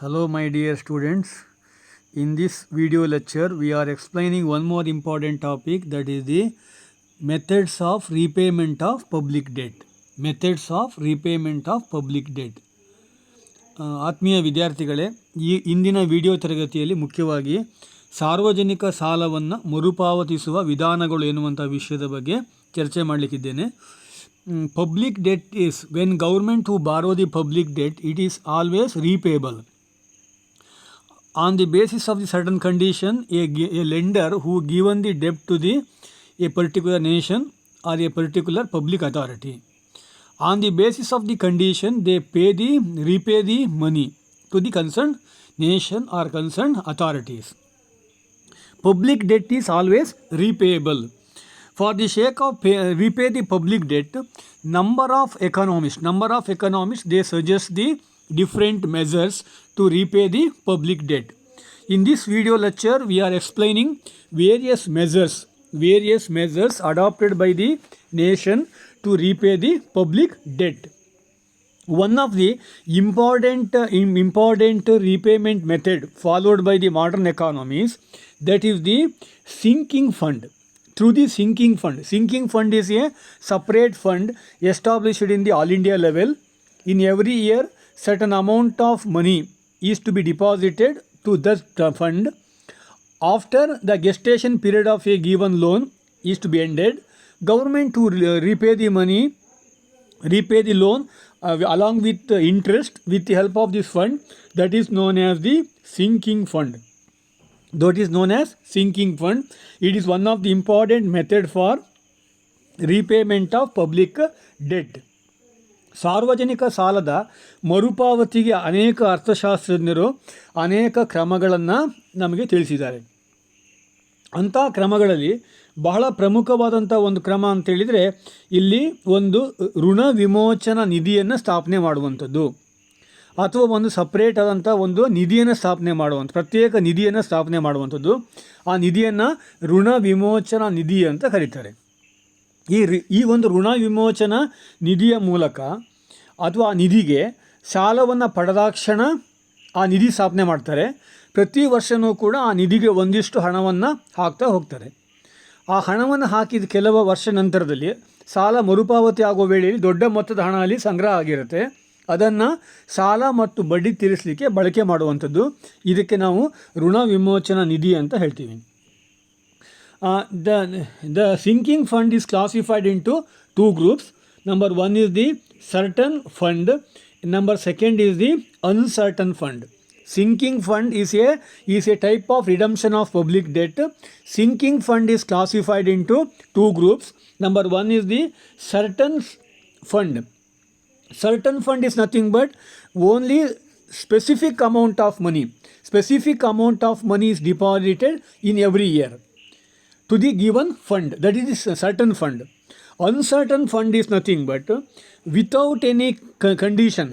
Hello my dear students. In this video lecture we are explaining one more important topic, that is the methods of repayment of public debt. Methods of repayment of public debt. ಆತ್ಮೀಯ ವಿದ್ಯಾರ್ಥಿಗಳೇ, ಈ ಇಂದಿನ video ತರಗತಿಯಲ್ಲಿ ಮುಖ್ಯವಾಗಿ ಸಾರ್ವಜನಿಕ ಸಾಲವನ್ನು ಮರುಪಾವತಿಸುವ ವಿಧಾನಗಳು ಎನ್ನುವಂಥ ವಿಷಯದ ಬಗ್ಗೆ ಚರ್ಚೆ ಮಾಡಲಿಕ್ಕಿದ್ದೇನೆ. Public debt is when government who borrow the public debt, it is always repayable. On the basis of the certain condition, a lender who given the debt to a particular nation or a particular public authority. On the basis of the condition, they repay the money to the concerned nation or concerned authorities. Public debt is always repayable. For the sake of repay the public debt, number of economists they suggest the different measures to repay the public debt. In this video lecture, we are explaining various measures adopted by the nation to repay the public debt. One of the important repayment method followed by the modern economies, that is the sinking fund. Through the sinking fund is a separate fund established in the all India level. In every year, certain amount of money is to be deposited to that fund. After the gestation period of a given loan is to be ended, government to repay the loan along with interest with the help of this fund, that is known as the sinking fund. It is one of the important method for repayment of public debt. ಸಾರ್ವಜನಿಕ ಸಾಲದ ಮರುಪಾವತಿಗೆ ಅನೇಕ ಅರ್ಥಶಾಸ್ತ್ರಜ್ಞರು ಅನೇಕ ಕ್ರಮಗಳನ್ನು ನಮಗೆ ತಿಳಿಸಿದ್ದಾರೆ. ಅಂಥ ಕ್ರಮಗಳಲ್ಲಿ ಬಹಳ ಪ್ರಮುಖವಾದಂಥ ಒಂದು ಕ್ರಮ ಅಂತೇಳಿದರೆ ಇಲ್ಲಿ ಒಂದು ಋಣ ವಿಮೋಚನಾ ನಿಧಿಯನ್ನು ಸ್ಥಾಪನೆ ಮಾಡುವಂಥದ್ದು, ಅಥವಾ ಒಂದು ಸಪ್ರೇಟ್ ಆದಂಥ ಒಂದು ನಿಧಿಯನ್ನು ಪ್ರತ್ಯೇಕ ನಿಧಿಯನ್ನು ಸ್ಥಾಪನೆ ಮಾಡುವಂಥದ್ದು. ಆ ನಿಧಿಯನ್ನು ಋಣ ವಿಮೋಚನಾ ನಿಧಿ ಅಂತ ಕರೀತಾರೆ. ಈ ಒಂದು ಋಣ ವಿಮೋಚನಾ ನಿಧಿಯ ಮೂಲಕ ಅಥವಾ ಆ ನಿಧಿಗೆ ಸಾಲವನ್ನು ಪಡೆದಾಕ್ಷಣ ಆ ನಿಧಿ ಸ್ಥಾಪನೆ ಮಾಡ್ತಾರೆ. ಪ್ರತಿ ವರ್ಷವೂ ಕೂಡ ಆ ನಿಧಿಗೆ ಒಂದಿಷ್ಟು ಹಣವನ್ನು ಹಾಕ್ತಾ ಹೋಗ್ತಾರೆ. ಆ ಹಣವನ್ನು ಹಾಕಿದ ಕೆಲವು ವರ್ಷ ನಂತರದಲ್ಲಿ ಸಾಲ ಮರುಪಾವತಿ ಆಗೋ ವೇಳೆಯಲ್ಲಿ ದೊಡ್ಡ ಮೊತ್ತದ ಹಣ ಅಲ್ಲಿ ಸಂಗ್ರಹ ಆಗಿರುತ್ತೆ. ಅದನ್ನು ಸಾಲ ಮತ್ತು ಬಡ್ಡಿ ತೀರಿಸಲಿಕ್ಕೆ ಬಳಕೆ ಮಾಡುವಂಥದ್ದು. ಇದಕ್ಕೆ ನಾವು ಋಣ ವಿಮೋಚನಾ ನಿಧಿ ಅಂತ ಹೇಳ್ತೀವಿ. The sinking fund is classified into two groups. Number one is the certain fund. Number second is the uncertain fund. Sinking fund is a type of redemption of public debt. Sinking fund is classified into two groups. Number one is the certain fund. Certain fund is nothing but only specific amount of money. Specific amount of money is deposited in every year to the given fund. That is the certain fund. Uncertain fund is nothing but without any condition,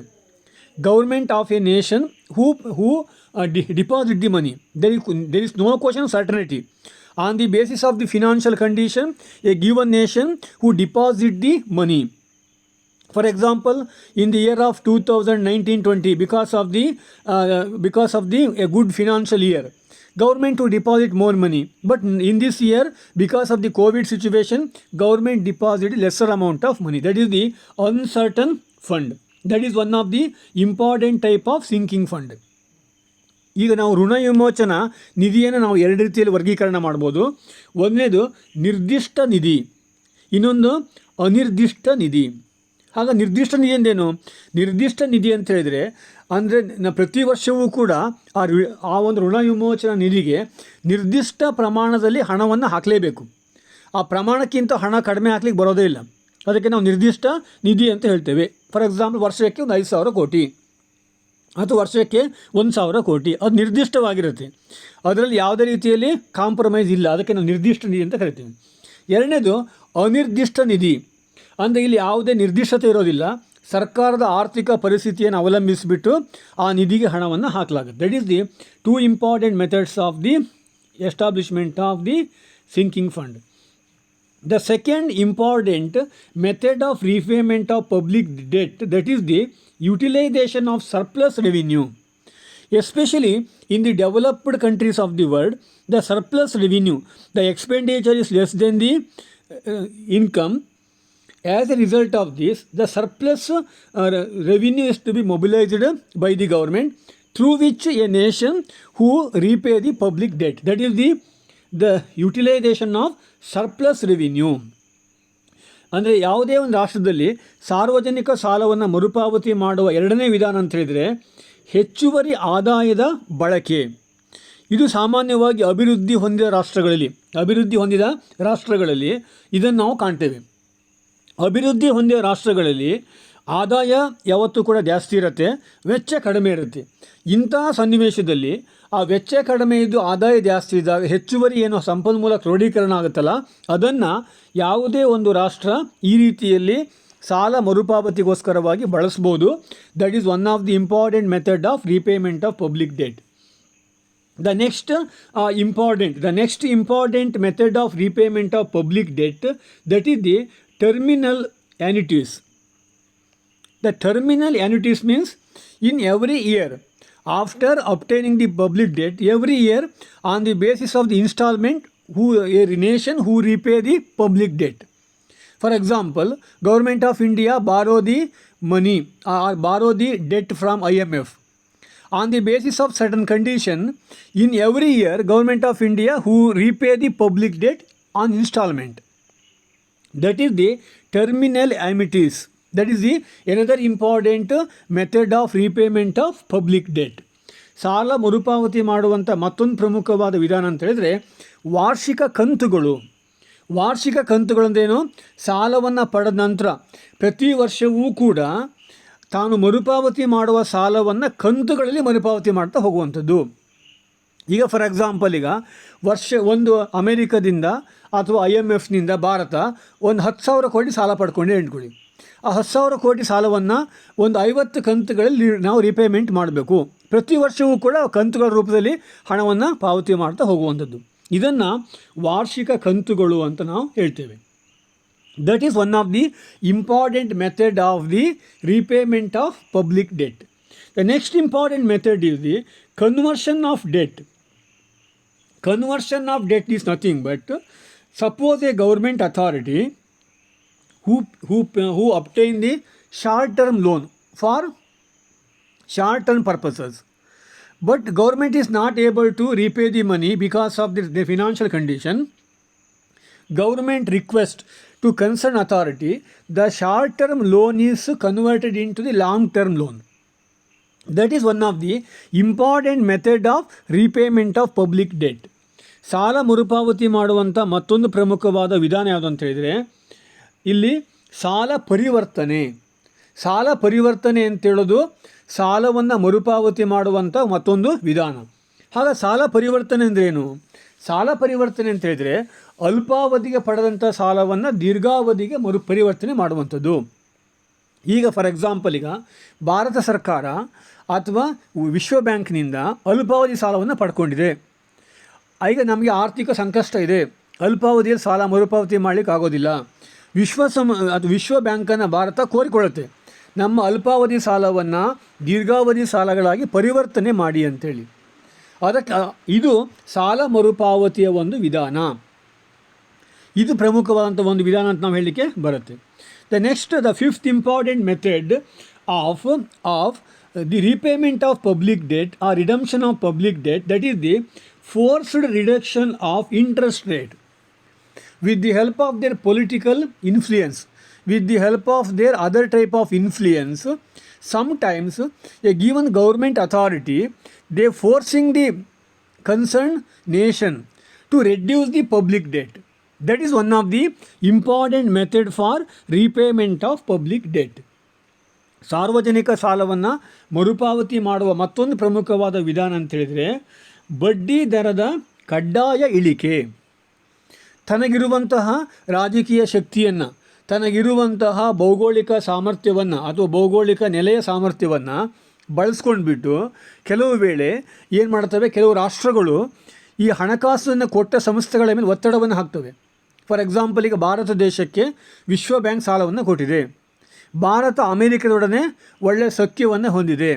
government of a nation who deposit the money. There is no question of certainty. On the basis of the financial condition, a given nation who deposit the money. For example, in the year of 2019-20, because of the a good financial year, government to deposit more money. But in this year, because of the COVID situation, government deposited lesser amount of money. That is the uncertain fund. That is one of the important type of sinking fund. ಈಗ ನಾವು ಋಣ ವಿಮೋಚನಾ ನಿಧಿಯನ್ನು ನಾವು ಎರಡು ರೀತಿಯಲ್ಲಿ ವರ್ಗೀಕರಣ ಮಾಡ್ಬೋದು. ಒಂದನೇದು ನಿರ್ದಿಷ್ಟ ನಿಧಿ, ಇನ್ನೊಂದು ಅನಿರ್ದಿಷ್ಟ ನಿಧಿ. ಆಗ ನಿರ್ದಿಷ್ಟ ನಿಧಿ ಅಂದೇನು? ನಿರ್ದಿಷ್ಟ ನಿಧಿ ಅಂತ ಹೇಳಿದರೆ ಅಂದರೆ ಪ್ರತಿ ವರ್ಷವೂ ಕೂಡ ಆ ಒಂದು ಋಣ ವಿಮೋಚನಾ ನಿಧಿಗೆ ನಿರ್ದಿಷ್ಟ ಪ್ರಮಾಣದಲ್ಲಿ ಹಣವನ್ನು ಹಾಕಲೇಬೇಕು. ಆ ಪ್ರಮಾಣಕ್ಕಿಂತ ಹಣ ಕಡಿಮೆ ಹಾಕ್ಲಿಕ್ಕೆ ಬರೋದೇ ಇಲ್ಲ. ಅದಕ್ಕೆ ನಾವು ನಿರ್ದಿಷ್ಟ ನಿಧಿ ಅಂತ ಹೇಳ್ತೇವೆ. ಫಾರ್ ಎಕ್ಸಾಂಪಲ್, ವರ್ಷಕ್ಕೆ ಒಂದು 5,000 ಕೋಟಿ ಅಥವಾ ವರ್ಷಕ್ಕೆ 1,000 ಕೋಟಿ, ಅದು ನಿರ್ದಿಷ್ಟವಾಗಿರುತ್ತೆ. ಅದರಲ್ಲಿ ಯಾವುದೇ ರೀತಿಯಲ್ಲಿ ಕಾಂಪ್ರಮೈಸ್ ಇಲ್ಲ. ಅದಕ್ಕೆ ನಾವು ನಿರ್ದಿಷ್ಟ ನಿಧಿ ಅಂತ ಕರಿತೀವಿ. ಎರಡನೇದು ಅನಿರ್ದಿಷ್ಟ ನಿಧಿ. ಅಂದರೆ ಇಲ್ಲಿ ಯಾವುದೇ ನಿರ್ದಿಷ್ಟತೆ ಇರೋದಿಲ್ಲ. ಸರ್ಕಾರದ ಆರ್ಥಿಕ ಪರಿಸ್ಥಿತಿಯನ್ನು ಅವಲಂಬಿಸಿಬಿಟ್ಟು ಆ ನಿಧಿಗೆ ಹಣವನ್ನು ಹಾಕಲಾಗುತ್ತೆ. That is the two important methods of the establishment of the sinking fund. The second important method of repayment of public debt, that is the utilization of surplus revenue. Especially in the developed countries of the world, the surplus revenue, the expenditure is less than the income. As a result of this, the surplus revenue is to be mobilized by the government, through which a nation who repay the public debt. That is the utilization of surplus revenue. ಅಂದರೆ ಯಾವುದೇ ಒಂದು ರಾಷ್ಟ್ರದಲ್ಲಿ ಸಾರ್ವಜನಿಕ ಸಾಲವನ್ನು ಮರುಪಾವತಿ ಮಾಡುವ ಎರಡನೇ ವಿಧಾನ ಅಂತ ಹೇಳಿದರೆ ಹೆಚ್ಚುವರಿ ಆದಾಯದ ಬಳಕೆ. ಇದು ಸಾಮಾನ್ಯವಾಗಿ ಅಭಿವೃದ್ಧಿ ಹೊಂದಿದ ರಾಷ್ಟ್ರಗಳಲ್ಲಿ ಇದನ್ನು ನಾವು ಕಾಣ್ತೇವೆ. ಅಭಿವೃದ್ಧಿ ಹೊಂದಿದ ರಾಷ್ಟ್ರಗಳಲ್ಲಿ ಆದಾಯ ಯಾವತ್ತೂ ಕೂಡ ಜಾಸ್ತಿ ಇರುತ್ತೆ, ವೆಚ್ಚ ಕಡಿಮೆ ಇರುತ್ತೆ. ಇಂತಹ ಸನ್ನಿವೇಶದಲ್ಲಿ ಆ ವೆಚ್ಚ ಕಡಿಮೆ ಇದ್ದು ಆದಾಯ ಜಾಸ್ತಿ ಇದ್ದಾಗ ಹೆಚ್ಚುವರಿ ಏನು ಸಂಪನ್ಮೂಲ ಕ್ರೋಢೀಕರಣ ಆಗುತ್ತಲ್ಲ, ಅದನ್ನು ಯಾವುದೇ ಒಂದು ರಾಷ್ಟ್ರ ಈ ರೀತಿಯಲ್ಲಿ ಸಾಲ ಮರುಪಾವತಿಗೋಸ್ಕರವಾಗಿ ಬಳಸ್ಬೋದು. That is one of the important method of repayment of public debt. The next important method of repayment of public debt, that is the terminal annuities. The terminal annuities means in every year after obtaining the public debt, every year on the basis of the installment, a nation who repay the public debt. For example, Government of India borrow the money or borrow the debt from IMF. On the basis of certain condition, in every year, Government of India who repay the public debt on installment. That is the terminal annuities. That is the another important method of repayment of public debt. ಸಾಲ ಮರುಪಾವತಿ ಮಾಡುವಂಥ ಮತ್ತೊಂದು ಪ್ರಮುಖವಾದ ವಿಧಾನ ಅಂತ ಹೇಳಿದರೆ ವಾರ್ಷಿಕ ಕಂತುಗಳು. ವಾರ್ಷಿಕ ಕಂತುಗಳಂದೇನು, ಸಾಲವನ್ನು ಪಡೆದ ನಂತರ ಪ್ರತಿ ವರ್ಷವೂ ಕೂಡ ತಾನು ಮರುಪಾವತಿ ಮಾಡುವ ಸಾಲವನ್ನು ಕಂತುಗಳಲ್ಲಿ ಮರುಪಾವತಿ ಮಾಡ್ತಾ ಹೋಗುವಂಥದ್ದು. ಈಗ ಫಾರ್ ಎಕ್ಸಾಂಪಲ್, ಈಗ ಒಂದು ಅಮೆರಿಕದಿಂದ ಅಥವಾ IMFನಿಂದ ಭಾರತ ಒಂದು 10,000 ಕೋಟಿ ಸಾಲ ಪಡ್ಕೊಂಡೆ ಅಂದ್ಕೊಳ್ಳಿ. ಆ 10,000 ಕೋಟಿ ಸಾಲವನ್ನು ಒಂದು 50 ಕಂತುಗಳಲ್ಲಿ ನಾವು ರಿಪೇಮೆಂಟ್ ಮಾಡಬೇಕು. ಪ್ರತಿ ವರ್ಷವೂ ಕೂಡ ಕಂತುಗಳ ರೂಪದಲ್ಲಿ ಹಣವನ್ನು ಪಾವತಿ ಮಾಡ್ತಾ ಹೋಗುವಂಥದ್ದು. ಇದನ್ನು ವಾರ್ಷಿಕ ಕಂತುಗಳು ಅಂತ ನಾವು ಹೇಳ್ತೇವೆ. That is one of the important method of the repayment of public debt. The next important method is the conversion of debt. Conversion of debt is nothing but, suppose a government authority who obtain the short-term loan for short-term purposes, but government is not able to repay the money because of the financial condition. Government request to concerned authority, the short-term loan is converted into the long-term loan. That is one of the important method of repayment of public debt. ಸಾಲ ಮರುಪಾವತಿ ಮಾಡುವಂಥ ಮತ್ತೊಂದು ಪ್ರಮುಖವಾದ ವಿಧಾನ ಯಾವುದು ಅಂತ ಹೇಳಿದರೆ, ಇಲ್ಲಿ ಸಾಲ ಪರಿವರ್ತನೆ ಅಂತೇಳೋದು ಸಾಲವನ್ನು ಮರುಪಾವತಿ ಮಾಡುವಂಥ ಮತ್ತೊಂದು ವಿಧಾನ. ಹಾಗೆ ಸಾಲ ಪರಿವರ್ತನೆ ಅಂದ್ರೇನು? ಸಾಲ ಪರಿವರ್ತನೆ ಅಂತ ಹೇಳಿದರೆ ಅಲ್ಪಾವಧಿಗೆ ಪಡೆದಂಥ ಸಾಲವನ್ನು ದೀರ್ಘಾವಧಿಗೆ ಪರಿವರ್ತನೆ ಮಾಡುವಂಥದ್ದು. ಈಗ ಫಾರ್ ಎಕ್ಸಾಂಪಲ್, ಈಗ ಭಾರತ ಸರ್ಕಾರ ಅಥವಾ ವಿಶ್ವ ಬ್ಯಾಂಕ್ನಿಂದ ಅಲ್ಪಾವಧಿ ಸಾಲವನ್ನು ಪಡ್ಕೊಂಡಿದೆ. ಈಗ ನಮಗೆ ಆರ್ಥಿಕ ಸಂಕಷ್ಟ ಇದೆ, ಅಲ್ಪಾವಧಿಯಲ್ಲಿ ಸಾಲ ಮರುಪಾವತಿ ಮಾಡಲಿಕ್ಕೆ ಆಗೋದಿಲ್ಲ. ವಿಶ್ವ ಬ್ಯಾಂಕನ್ನು ಭಾರತ ಕೋರಿಕೊಳ್ಳುತ್ತೆ, ನಮ್ಮ ಅಲ್ಪಾವಧಿ ಸಾಲವನ್ನು ದೀರ್ಘಾವಧಿ ಸಾಲಗಳಾಗಿ ಪರಿವರ್ತನೆ ಮಾಡಿ ಅಂಥೇಳಿ. ಅದಕ್ಕೆ ಇದು ಸಾಲ ಮರುಪಾವತಿಯ ಒಂದು ವಿಧಾನ. ಇದು ಪ್ರಮುಖವಾದಂಥ ಒಂದು ವಿಧಾನ ಅಂತ ನಾವು ಹೇಳಲಿಕ್ಕೆ ಬರುತ್ತೆ. The fifth important method of the repayment of public debt or redemption of public debt, that is the forced reduction of interest rate with the help of their political influence, with the help of their other type of influence. Sometimes a given government authority, they forcing the concerned nation to reduce the public debt. That is one of the important method for repayment of public debt. ಸಾರ್ವಜನಿಕ ಸಾಲವನ್ನು ಮರುಪಾವತಿ ಮಾಡುವ ಮತ್ತೊಂದು ಪ್ರಮುಖವಾದ ವಿಧಾನ ಅಂತ ಹೇಳಿದರೆ ಬಡ್ಡಿ ದರದ ಕಡ್ಡಾಯ ಇಳಿಕೆ. ತನಗಿರುವಂತಹ ರಾಜಕೀಯ ಶಕ್ತಿಯನ್ನು, ತನಗಿರುವಂತಹ ಭೌಗೋಳಿಕ ಸಾಮರ್ಥ್ಯವನ್ನು ಅಥವಾ ಭೌಗೋಳಿಕ ನೆಲೆಯ ಸಾಮರ್ಥ್ಯವನ್ನು ಬಳಸ್ಕೊಂಡ್ಬಿಟ್ಟು ಕೆಲವು ವೇಳೆ ಏನು ಮಾಡ್ತವೆ, ಕೆಲವು ರಾಷ್ಟ್ರಗಳು ಈ ಹಣಕಾಸನ್ನು ಕೊಟ್ಟ ಸಂಸ್ಥೆಗಳ ಮೇಲೆ ಒತ್ತಡವನ್ನು ಹಾಕ್ತವೆ. ಫಾರ್ ಎಕ್ಸಾಂಪಲ್, ಈಗ ಭಾರತ ದೇಶಕ್ಕೆ ವಿಶ್ವ ಬ್ಯಾಂಕ್ ಸಾಲವನ್ನು ಕೊಟ್ಟಿದೆ. ಭಾರತ ಅಮೇರಿಕದೊಡನೆ ಒಳ್ಳೆಯ ಸಖ್ಯವನ್ನು ಹೊಂದಿದೆ.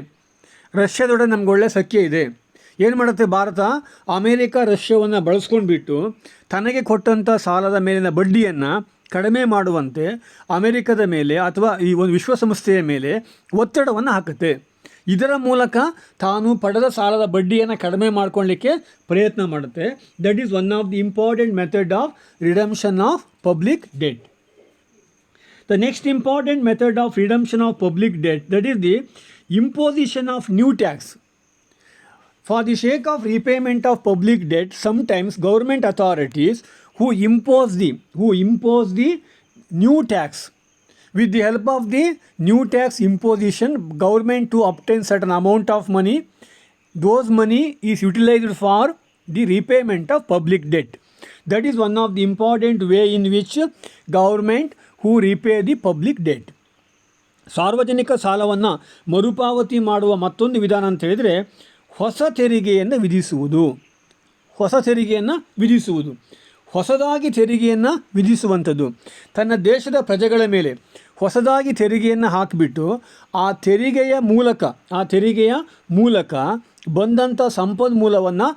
ರಷ್ಯಾದೊಡನೆ ನಮ್ಗೆ ಒಳ್ಳೆ ಸಖ್ಯ ಇದೆ. ಏನು ಮಾಡುತ್ತೆ ಭಾರತ, ಅಮೇರಿಕ ರಷ್ಯಾವನ್ನು ಬಳಸ್ಕೊಂಡ್ಬಿಟ್ಟು ತನಗೆ ಕೊಟ್ಟಂಥ ಸಾಲದ ಮೇಲಿನ ಬಡ್ಡಿಯನ್ನು ಕಡಿಮೆ ಮಾಡುವಂತೆ ಅಮೇರಿಕದ ಮೇಲೆ ಅಥವಾ ಈ ಒಂದು ವಿಶ್ವಸಂಸ್ಥೆಯ ಮೇಲೆ ಒತ್ತಡವನ್ನು ಹಾಕುತ್ತೆ. ಇದರ ಮೂಲಕ ತಾನು ಪಡೆದ ಸಾಲದ ಬಡ್ಡಿಯನ್ನು ಕಡಿಮೆ ಮಾಡ್ಕೊಳ್ಳಿಕ್ಕೆ ಪ್ರಯತ್ನ ಮಾಡುತ್ತೆ. That is one of the important method of redemption of public debt. The next important method of redemption of public debt, that is the imposition of new tax. For the sake of repayment of public debt, sometimes government authorities who impose the new tax. With the help of the new tax imposition, government to obtain certain amount of money, those money is utilized for the repayment of public debt. That is one of the important way in which government who repay the public debt. ಸಾರ್ವಜನಿಕ ಸಾಲವನ್ನು ಮರುಪಾವತಿ ಮಾಡುವ ಮತ್ತೊಂದು ವಿಧಾನ ಅಂತ ಹೇಳಿದರೆ ಹೊಸ ತೆರಿಗೆಯನ್ನು ವಿಧಿಸುವುದು. ಹೊಸದಾಗಿ ತೆರಿಗೆಯನ್ನು ವಿಧಿಸುವಂಥದ್ದು. ತನ್ನ ದೇಶದ ಪ್ರಜೆಗಳ ಮೇಲೆ ಹೊಸದಾಗಿ ತೆರಿಗೆಯನ್ನು ಹಾಕಿಬಿಟ್ಟು ಆ ತೆರಿಗೆಯ ಮೂಲಕ ಬಂದಂಥ ಸಂಪನ್ಮೂಲವನ್ನು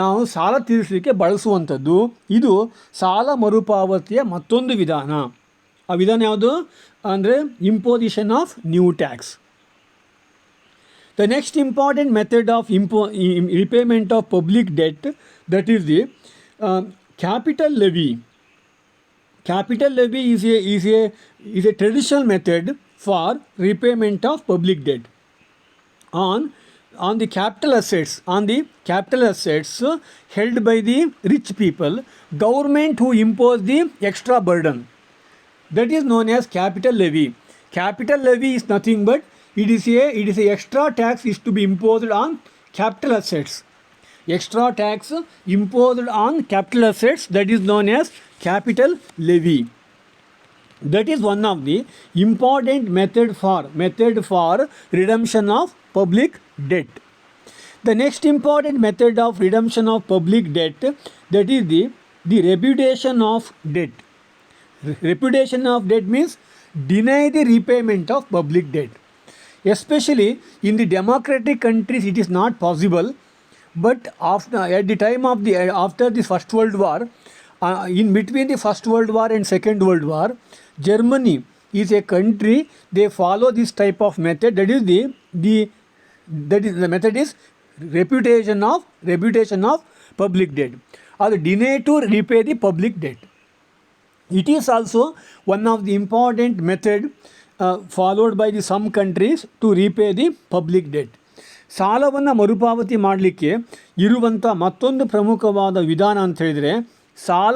ನಾವು ಸಾಲ ತೀರಿಸಲಿಕ್ಕೆ ಬಳಸುವಂಥದ್ದು. ಇದು ಸಾಲ ಮರುಪಾವತಿಯ ಮತ್ತೊಂದು ವಿಧಾನ. ಆ ವಿಧಾನ ಯಾವುದು ಅಂದರೆ imposition of new tax. The next important method of repayment of public debt, that is the capital levy. Capital levy is a traditional method for repayment of public debt on the capital assets held by the rich people. Government who impose the extra burden, that is known as capital levy. Capital levy is nothing but it is a extra tax is to be imposed on capital assets. Extra tax imposed on capital assets, that is known as capital levy. That is one of the important method for redemption of public debt. The next important method of redemption of public debt, that is the repudiation of debt. Repudiation of debt means deny the repayment of public debt. Especially in the democratic countries it is not possible, but at the time of after the First World War, in between the First World War and Second World War, Germany is a country, they follow this type of method. That is the method is repudiation of public debt, or deny to repay the public debt. It is also one of the important method followed by some countries to repay the public debt. ಸಾಲವನ್ನು ಮರುಪಾವತಿ ಮಾಡಲಿಕ್ಕೆ ಇರುವಂಥ ಮತ್ತೊಂದು ಪ್ರಮುಖವಾದ ವಿಧಾನ ಅಂತ ಹೇಳಿದರೆ ಸಾಲ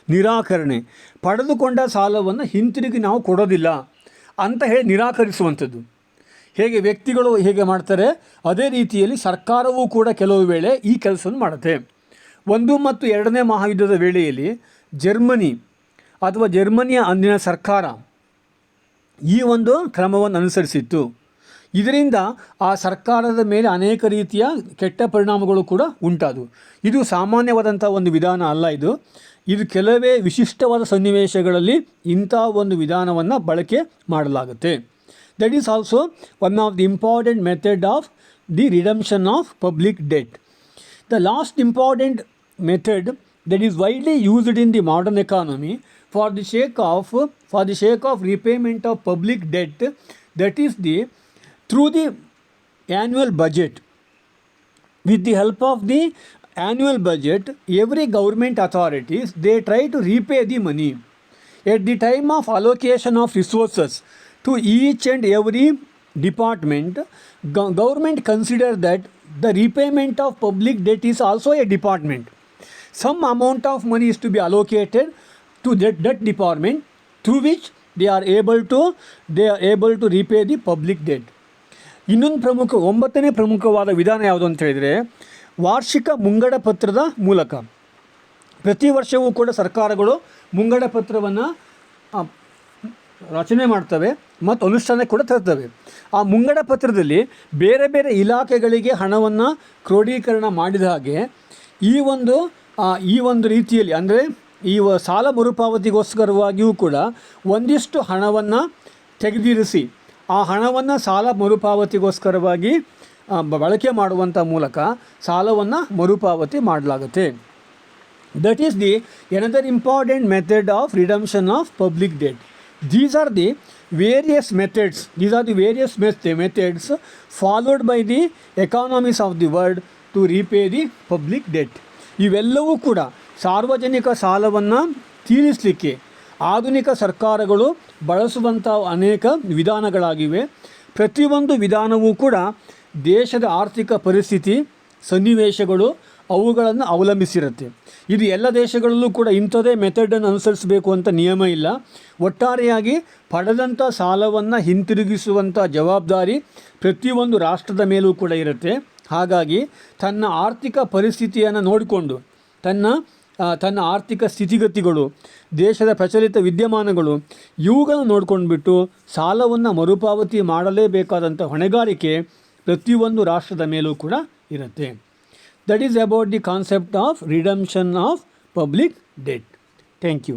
ನಿರಾಕರಣೆ. ಪಡೆದುಕೊಂಡ ಸಾಲವನ್ನು ಹಿಂತಿರುಗಿ ನಾವು ಕೊಡೋದಿಲ್ಲ ಅಂತ ಹೇಳಿ ನಿರಾಕರಿಸುವಂಥದ್ದು. ಹೇಗೆ ವ್ಯಕ್ತಿಗಳು ಹೇಗೆ ಮಾಡ್ತಾರೆ, ಅದೇ ರೀತಿಯಲ್ಲಿ ಸರ್ಕಾರವೂ ಕೂಡ ಕೆಲವು ವೇಳೆ ಈ ಕೆಲಸವನ್ನು ಮಾಡುತ್ತೆ. 1 ಮತ್ತು 2ನೇ ಮಹಾಯುದ್ಧದ ವೇಳೆಯಲ್ಲಿ ಜರ್ಮನಿಯ ಅಂದಿನ ಸರ್ಕಾರ ಈ ಒಂದು ಕ್ರಮವನ್ನು ಅನುಸರಿಸಿತ್ತು. ಇದರಿಂದ ಆ ಸರ್ಕಾರದ ಮೇಲೆ ಅನೇಕ ರೀತಿಯ ಕೆಟ್ಟ ಪರಿಣಾಮಗಳು ಕೂಡ ಉಂಟಾದವು. ಇದು ಸಾಮಾನ್ಯವಾದಂಥ ಒಂದು ವಿಧಾನ ಅಲ್ಲ. ಇದು ಕೆಲವೇ ವಿಶಿಷ್ಟವಾದ ಸನ್ನಿವೇಶಗಳಲ್ಲಿ ಇಂಥ ಒಂದು ವಿಧಾನವನ್ನು ಬಳಕೆ ಮಾಡಲಾಗುತ್ತೆ. That is also one of the important method of the redemption of public debt. The last important method that is widely used in the modern economy for the sake of repayment of public debt, that is through the annual budget. With the help of the annual budget, every government authorities, they try to repay the money at the time of allocation of resources to each and every department. Government consider that the repayment of public debt is also a department. Some amount of money is to be allocated to that department, through which they are able to repay the public debt. ಇನ್ನೊಂದು 9ನೇ ಪ್ರಮುಖವಾದ ವಿಧಾನ ಯಾವುದು ಅಂತ ಹೇಳಿದರೆ ವಾರ್ಷಿಕ ಮುಂಗಡ ಪತ್ರದ ಮೂಲಕ. ಪ್ರತಿ ವರ್ಷವೂ ಕೂಡ ಸರ್ಕಾರಗಳು ಮುಂಗಡ ಪತ್ರವನ್ನು ರಚನೆ ಮಾಡ್ತವೆ ಮತ್ತು ಅನುಷ್ಠಾನಕ್ಕೆ ಕೂಡ ತರ್ತವೆ. ಆ ಮುಂಗಡ ಪತ್ರದಲ್ಲಿ ಬೇರೆ ಬೇರೆ ಇಲಾಖೆಗಳಿಗೆ ಹಣವನ್ನು ಕ್ರೋಢೀಕರಣ ಮಾಡಿದ ಹಾಗೆ ಈ ಒಂದು ರೀತಿಯಲ್ಲಿ ಅಂದರೆ ಈ ಸಾಲ ಮರುಪಾವತಿಗೋಸ್ಕರವಾಗಿಯೂ ಕೂಡ ಒಂದಿಷ್ಟು ಹಣವನ್ನು ತೆಗೆದಿರಿಸಿ ಆ ಹಣವನ್ನು ಸಾಲ ಮರುಪಾವತಿಗೋಸ್ಕರವಾಗಿ ಬಳಕೆ ಮಾಡುವಂಥ ಮೂಲಕ ಸಾಲವನ್ನು ಮರುಪಾವತಿ ಮಾಡಲಾಗುತ್ತೆ. That is the another important method of redemption of public debt. These are the various methods. Methods followed by the economies of the world to repay the public debt. ಇವೆಲ್ಲವೂ ಕೂಡ ಸಾರ್ವಜನಿಕ ಸಾಲವನ್ನು ತೀರಿಸಲಿಕ್ಕೆ ಆಧುನಿಕ ಸರ್ಕಾರಗಳು ಬಳಸುವಂಥ ಅನೇಕ ವಿಧಾನಗಳಾಗಿವೆ. ಪ್ರತಿಯೊಂದು ವಿಧಾನವೂ ಕೂಡ ದೇಶದ ಆರ್ಥಿಕ ಪರಿಸ್ಥಿತಿ, ಸನ್ನಿವೇಶಗಳು ಅವುಗಳನ್ನು ಅವಲಂಬಿಸಿರುತ್ತೆ. ಇದು ಎಲ್ಲ ದೇಶಗಳಲ್ಲೂ ಕೂಡ ಇಂಥದೇ ಮೆಥಡನ್ನು ಅನುಸರಿಸಬೇಕು ಅಂತ ನಿಯಮ ಇಲ್ಲ. ಒಟ್ಟಾರೆಯಾಗಿ ಪಡೆದಂಥ ಸಾಲವನ್ನು ಹಿಂತಿರುಗಿಸುವಂಥ ಜವಾಬ್ದಾರಿ ಪ್ರತಿಯೊಂದು ರಾಷ್ಟ್ರದ ಮೇಲೂ ಕೂಡ ಇರುತ್ತೆ. ಹಾಗಾಗಿ ತನ್ನ ಆರ್ಥಿಕ ಪರಿಸ್ಥಿತಿಯನ್ನು ನೋಡಿಕೊಂಡು ತನ್ನ ಆರ್ಥಿಕ ಸ್ಥಿತಿಗತಿಗಳು, ದೇಶದ ಪ್ರಚಲಿತ ವಿದ್ಯಮಾನಗಳು ಇವುಗಳನ್ನು ನೋಡ್ಕೊಂಡ್ಬಿಟ್ಟು ಸಾಲವನ್ನು ಮರುಪಾವತಿ ಮಾಡಲೇಬೇಕಾದಂಥ ಹೊಣೆಗಾರಿಕೆ ಪ್ರತಿಯೊಂದು ರಾಷ್ಟ್ರದ ಮೇಲೂ ಕೂಡ ಇರುತ್ತೆ. That is about the concept of redemption of public debt. Thank you.